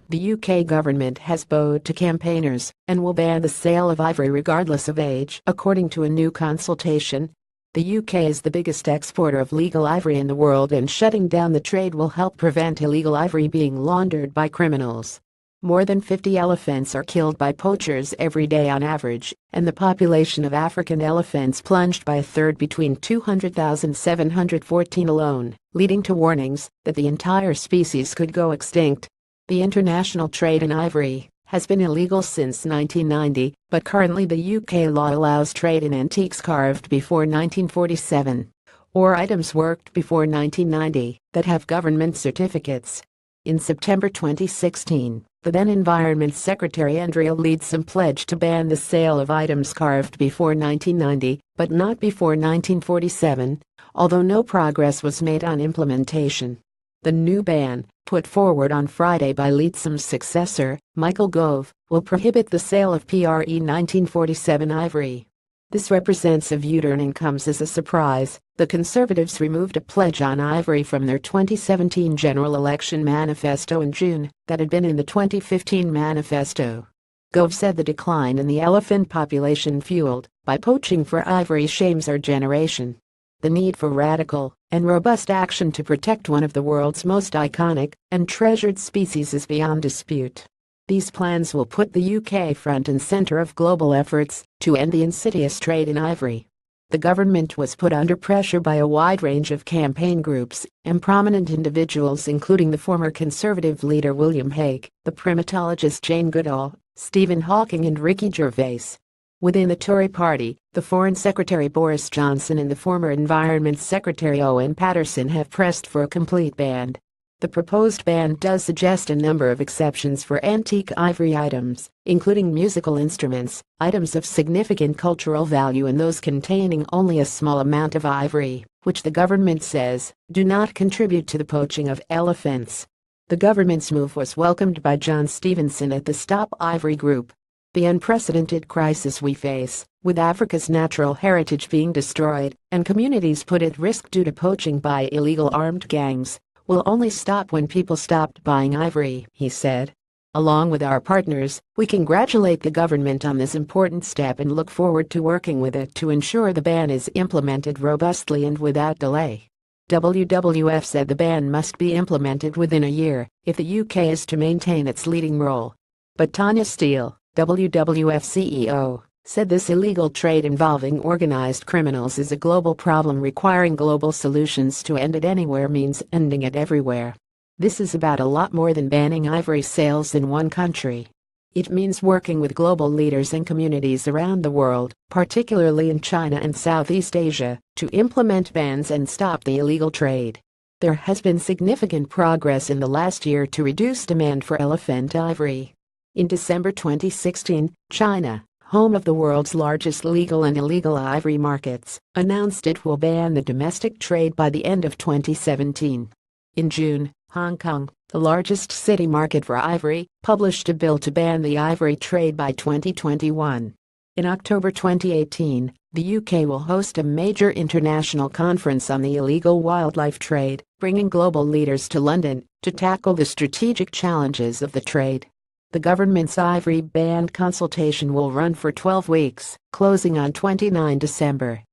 The UK government has bowed to campaigners and will ban the sale of ivory regardless of age, according to a new consultation. The UK is the biggest exporter of legal ivory in the world, and shutting down the trade will help prevent illegal ivory being laundered by criminals. More than 50 elephants are killed by poachers every day on average, and the population of African elephants plunged by a third between 200,714 alone, leading to warnings that the entire species could go extinct. The international trade in ivory has been illegal since 1990, but currently the UK law allows trade in antiques carved before 1947 or items worked before 1990 that have government certificates. In September 2016, the then Environment Secretary Andrea Leadsom pledged to ban the sale of items carved before 1990 but not before 1947, although no progress was made on implementation. The new ban, put forward on Friday by Leadsom's successor, Michael Gove, will prohibit the sale of pre-1947 ivory. This represents a U-turn and comes as a surprise. The Conservatives removed a pledge on ivory from their 2017 general election manifesto in June that had been in the 2015 manifesto. Gove said the decline in the elephant population fueled by poaching for ivory shames our generation. The need for radical and robust action to protect one of the world's most iconic and treasured species is beyond dispute. These plans will put the UK front and center of global efforts to end the insidious trade in ivory. The government was put under pressure by a wide range of campaign groups and prominent individuals, including the former Conservative leader William Hague, the primatologist Jane Goodall, Stephen Hawking and Ricky Gervais. Within the Tory party, the Foreign Secretary Boris Johnson and the former Environment Secretary Owen Paterson have pressed for a complete ban. The proposed ban does suggest a number of exceptions for antique ivory items, including musical instruments, items of significant cultural value and those containing only a small amount of ivory, which the government says do not contribute to the poaching of elephants. The government's move was welcomed by John Stevenson at the Stop Ivory Group. The unprecedented crisis we face, with Africa's natural heritage being destroyed and communities put at risk due to poaching by illegal armed gangs, will only stop when people stopped buying ivory, he said. Along with our partners, we congratulate the government on this important step and look forward to working with it to ensure the ban is implemented robustly and without delay. WWF said the ban must be implemented within a year if the UK is to maintain its leading role. But Tanya Steele, WWF CEO, said this illegal trade involving organized criminals is a global problem requiring global solutions. To end it anywhere means ending it everywhere. This is about a lot more than banning ivory sales in one country. It means working with global leaders and communities around the world, particularly in China and Southeast Asia, to implement bans and stop the illegal trade. There has been significant progress in the last year to reduce demand for elephant ivory. In December 2016, China, home of the world's largest legal and illegal ivory markets, announced it will ban the domestic trade by the end of 2017. In June, Hong Kong, the largest city market for ivory, published a bill to ban the ivory trade by 2021. In October 2018, the UK will host a major international conference on the illegal wildlife trade, bringing global leaders to London to tackle the strategic challenges of the trade. The government's ivory ban consultation will run for 12 weeks, closing on 29 December.